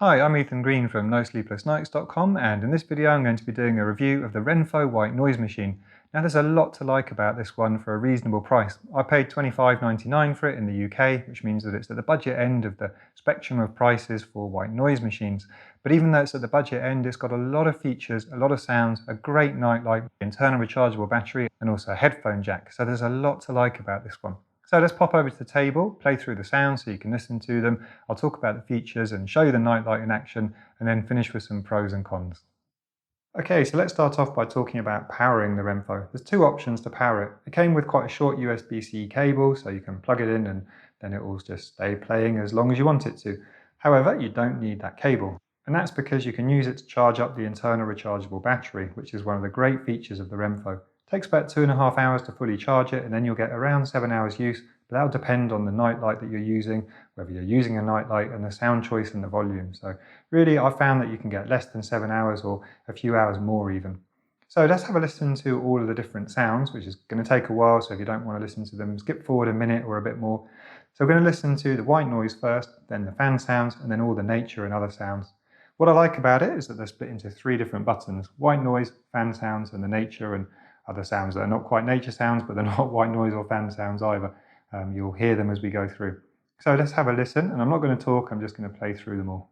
Hi, I'm Ethan Green from NoSleeplessNights.com, and in this video I'm going to be doing a review of the Renpho white noise machine. Now there's a lot to like about this one for a reasonable price. I paid $25.99 for it in the UK, which means that it's at the budget end of the spectrum of prices for white noise machines. But even though it's at the budget end, it's got a lot of features, a lot of sounds, a great nightlight, internal rechargeable battery, and also a headphone jack. So there's a lot to like about this one. So let's pop over to the table, play through the sounds so you can listen to them. I'll talk about the features and show you the nightlight in action, and then finish with some pros and cons. Okay, so let's start off by talking about powering the Renpho. There's two options to power it. It came with quite a short USB-C cable, so you can plug it in and then it will just stay playing as long as you want it to. However, you don't need that cable. And that's because you can use it to charge up the internal rechargeable battery, which is one of the great features of the Renpho. It takes about 2.5 hours to fully charge it, and then you'll get around 7 hours use, but that'll depend on the nightlight that you're using, whether you're using a nightlight, and the sound choice and the volume. So really, I've found that you can get less than 7 hours or a few hours more even. So let's have a listen to all of the different sounds, which is going to take a while, so if you don't want to listen to them, skip forward a minute or a bit more. So we're going to listen to the white noise first, then the fan sounds, and then all the nature and other sounds. What I like about it is that they're split into 3 different buttons: white noise, fan sounds, and the nature and other sounds that are not quite nature sounds, but they're not white noise or fan sounds either. You'll hear them as we go through. So let's have a listen, and I'm not going to talk, I'm just going to play through them all.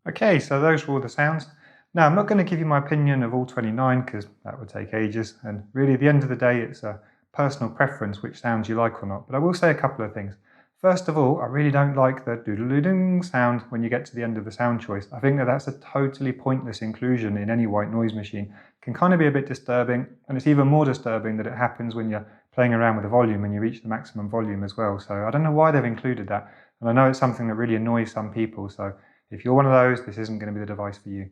Okay, so those were all the sounds. Now, I'm not going to give you my opinion of all 29 because that would take ages, and really at the end of the day it's a personal preference which sounds you like or not, but I will say a couple of things. First of all, I really don't like the doodle-doo sound when you get to the end of the sound choice. I think that that's a totally pointless inclusion in any white noise machine. It can kind of be a bit disturbing, and it's even more disturbing that it happens when you're playing around with the volume and you reach the maximum volume as well. So I don't know why they've included that, and I know it's something that really annoys some people, so if you're one of those, this isn't going to be the device for you.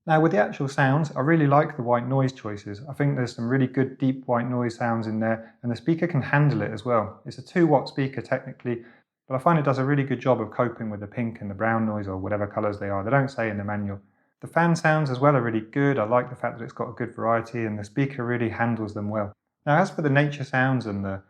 Now with the actual sounds, I really like the white noise choices. I think there's some really good deep white noise sounds in there, and the speaker can handle it as well. It's a 2-watt speaker technically, but I find it does a really good job of coping with the pink and the brown noise or whatever colours they are. They don't say in the manual. The fan sounds as well are really good. I like the fact that it's got a good variety and the speaker really handles them well. Now as for the nature sounds and the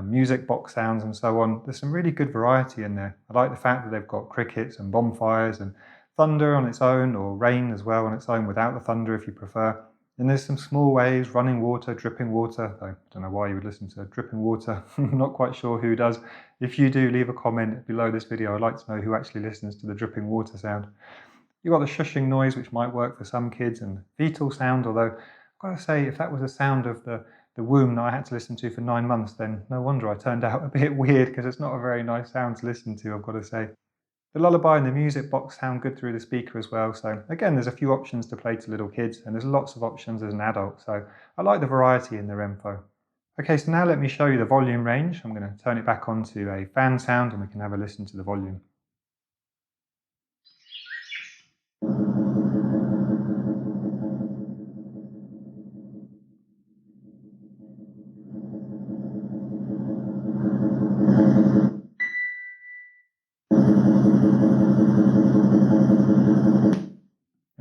music box sounds and so on, there's some really good variety in there. I like the fact that they've got crickets and bonfires and thunder on its own, or rain as well on its own without the thunder if you prefer. Then there's some small waves, running water, dripping water, though I don't know why you would listen to dripping water. I'm not quite sure who does. If you do, leave a comment below this video. I'd like to know who actually listens to the dripping water sound. You've got the shushing noise, which might work for some kids, and fetal sound, although I've got to say, if that was the sound of the womb that I had to listen to for 9 months, then no wonder I turned out a bit weird, because it's not a very nice sound to listen to, I've got to say. The lullaby and the music box sound good through the speaker as well, so again, there's a few options to play to little kids, and there's lots of options as an adult, so I like the variety in the Renpho. Okay, so now let me show you the volume range. I'm going to turn it back onto a fan sound and we can have a listen to the volume.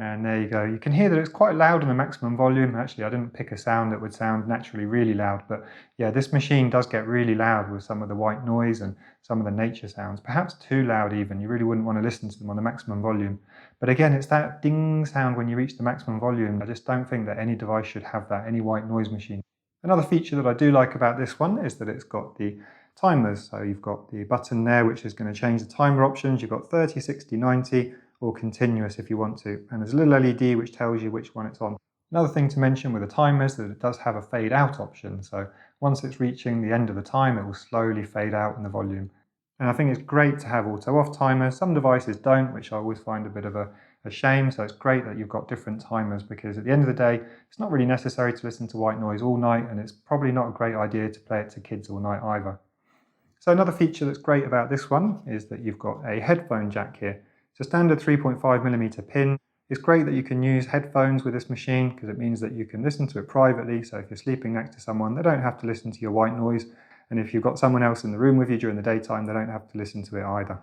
And there you go. You can hear that it's quite loud on the maximum volume. Actually, I didn't pick a sound that would sound naturally really loud, but yeah, this machine does get really loud with some of the white noise and some of the nature sounds, perhaps too loud even. You really wouldn't want to listen to them on the maximum volume. But again, it's that ding sound when you reach the maximum volume. I just don't think that any device should have that, any white noise machine. Another feature that I do like about this one is that it's got the timers. So you've got the button there, which is going to change the timer options. You've got 30, 60, 90, or continuous if you want to. And there's a little LED which tells you which one it's on. Another thing to mention with the timer is that it does have a fade out option. So once it's reaching the end of the time, it will slowly fade out in the volume. And I think it's great to have auto off timers. Some devices don't, which I always find a bit of a shame. So it's great that you've got different timers, because at the end of the day, it's not really necessary to listen to white noise all night, and it's probably not a great idea to play it to kids all night either. So another feature that's great about this one is that you've got a headphone jack here. It's a standard 3.5mm pin. It's great that you can use headphones with this machine, because it means that you can listen to it privately. So if you're sleeping next to someone, they don't have to listen to your white noise. And if you've got someone else in the room with you during the daytime, they don't have to listen to it either.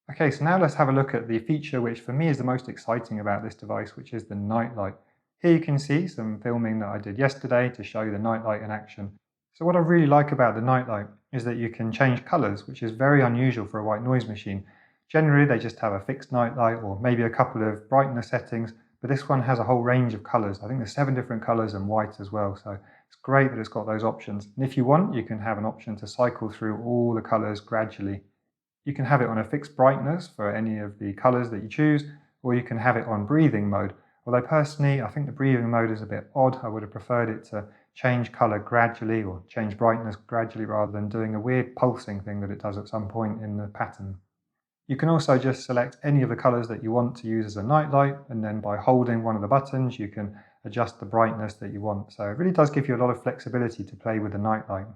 Okay, so now let's have a look at the feature which for me is the most exciting about this device, which is the Nightlight. Here you can see some filming that I did yesterday to show you the Nightlight in action. So what I really like about the Nightlight is that you can change colours, which is very unusual for a white noise machine. Generally, they just have a fixed nightlight or maybe a couple of brightness settings, but this one has a whole range of colours. I think there's 7 different colours and white as well, so it's great that it's got those options. And if you want, you can have an option to cycle through all the colours gradually. You can have it on a fixed brightness for any of the colours that you choose, or you can have it on breathing mode. Although personally, I think the breathing mode is a bit odd. I would have preferred it to change colour gradually, or change brightness gradually, rather than doing a weird pulsing thing that it does at some point in the pattern. You can also just select any of the colours that you want to use as a nightlight, and then by holding one of the buttons you can adjust the brightness that you want. So it really does give you a lot of flexibility to play with the nightlight.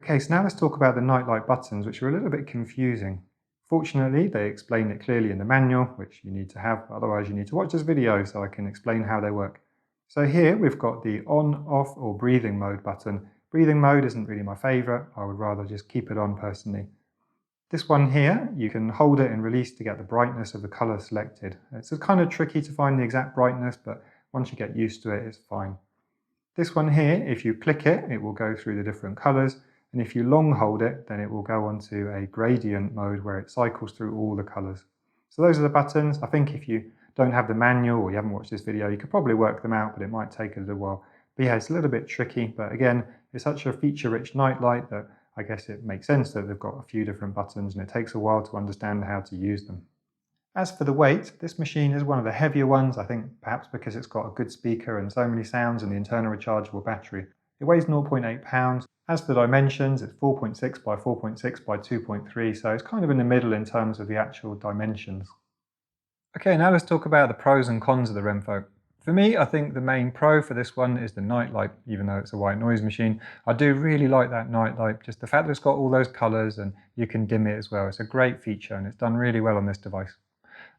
Okay, so now let's talk about the nightlight buttons, which are a little bit confusing. Fortunately, they explain it clearly in the manual, which you need to have, otherwise you need to watch this video so I can explain how they work. So here we've got the on, off or breathing mode button. Breathing mode isn't really my favourite, I would rather just keep it on personally. This one here, you can hold it and release to get the brightness of the colour selected. It's kind of tricky to find the exact brightness, but once you get used to it, it's fine. This one here, if you click it, it will go through the different colours, and if you long hold it, then it will go onto a gradient mode where it cycles through all the colours. So those are the buttons. I think if you don't have the manual or you haven't watched this video, you could probably work them out, but it might take a little while. But yeah, it's a little bit tricky, but again, it's such a feature-rich nightlight that I guess it makes sense that they've got a few different buttons, and it takes a while to understand how to use them. As for the weight, this machine is one of the heavier ones, I think perhaps because it's got a good speaker and so many sounds and the internal rechargeable battery. It weighs 0.8 pounds. As for the dimensions, it's 4.6 by 4.6 by 2.3, so it's kind of in the middle in terms of the actual dimensions. Okay, now let's talk about the pros and cons of the Renpho. For me, I think the main pro for this one is the nightlight, even though it's a white noise machine. I do really like that nightlight, just the fact that it's got all those colours and you can dim it as well. It's a great feature and it's done really well on this device.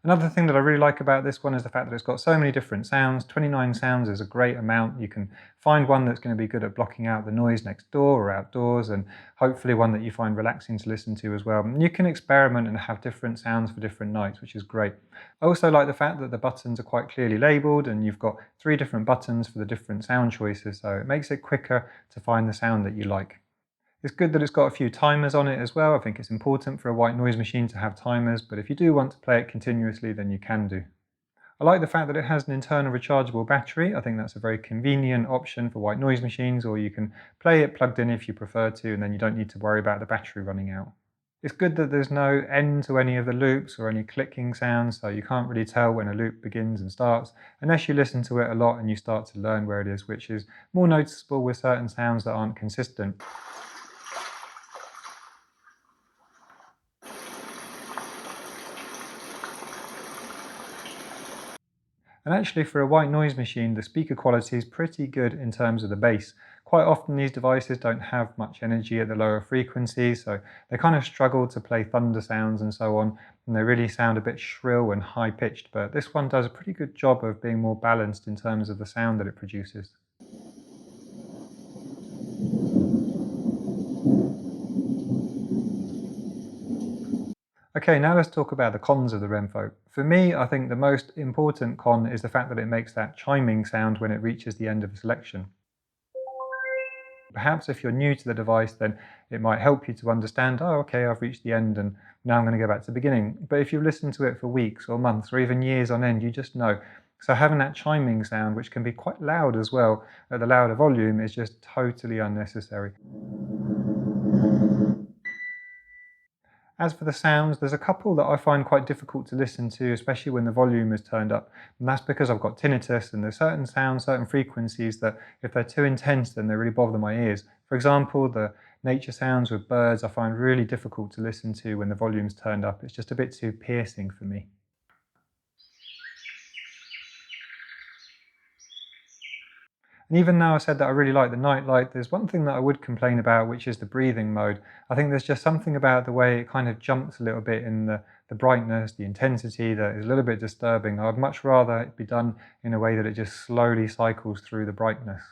Another thing that I really like about this one is the fact that it's got so many different sounds. 29 sounds is a great amount. You can find one that's going to be good at blocking out the noise next door or outdoors, and hopefully one that you find relaxing to listen to as well. And you can experiment and have different sounds for different nights, which is great. I also like the fact that the buttons are quite clearly labelled and you've got 3 different buttons for the different sound choices, so it makes it quicker to find the sound that you like. It's good that it's got a few timers on it as well. I think it's important for a white noise machine to have timers, but if you do want to play it continuously, then you can do. I like the fact that it has an internal rechargeable battery. I think that's a very convenient option for white noise machines, or you can play it plugged in if you prefer to, and then you don't need to worry about the battery running out. It's good that there's no end to any of the loops or any clicking sounds, so you can't really tell when a loop begins and starts unless you listen to it a lot and you start to learn where it is, which is more noticeable with certain sounds that aren't consistent. And actually, for a white noise machine, the speaker quality is pretty good in terms of the bass. Quite often these devices don't have much energy at the lower frequencies, so they kind of struggle to play thunder sounds and so on, and they really sound a bit shrill and high-pitched, but this one does a pretty good job of being more balanced in terms of the sound that it produces. Okay, now let's talk about the cons of the Renpho. For me, I think the most important con is the fact that it makes that chiming sound when it reaches the end of a selection. Perhaps if you're new to the device, then it might help you to understand, oh, okay, I've reached the end and now I'm going to go back to the beginning. But if you've listened to it for weeks or months or even years on end, you just know. So having that chiming sound, which can be quite loud as well, at the louder volume, is just totally unnecessary. As for the sounds, there's a couple that I find quite difficult to listen to, especially when the volume is turned up. And that's because I've got tinnitus, and there's certain sounds, certain frequencies that if they're too intense, then they really bother my ears. For example, the nature sounds with birds I find really difficult to listen to when the volume's turned up. It's just a bit too piercing for me. And even though I said that I really like the Nightlight, there's one thing that I would complain about, which is the breathing mode. I think there's just something about the way it kind of jumps a little bit in the brightness, the intensity, that is a little bit disturbing. I'd much rather it be done in a way that it just slowly cycles through the brightness.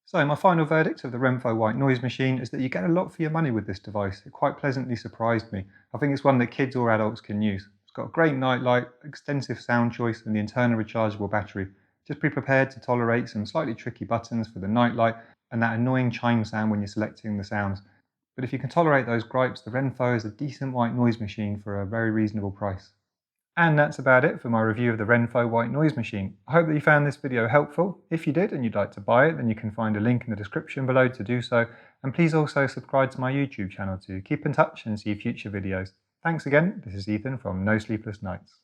So my final verdict of the Renpho white noise machine is that you get a lot for your money with this device. It quite pleasantly surprised me. I think it's one that kids or adults can use. It's got a great Nightlight, extensive sound choice, and the internal rechargeable battery. Just be prepared to tolerate some slightly tricky buttons for the Nightlight and that annoying chime sound when you're selecting the sounds. But if you can tolerate those gripes, the Renpho is a decent white noise machine for a very reasonable price. And that's about it for my review of the Renpho white noise machine. I hope that you found this video helpful. If you did and you'd like to buy it, then you can find a link in the description below to do so. And please also subscribe to my YouTube channel to keep in touch and see future videos. Thanks again, this is Ethan from No Sleepless Nights.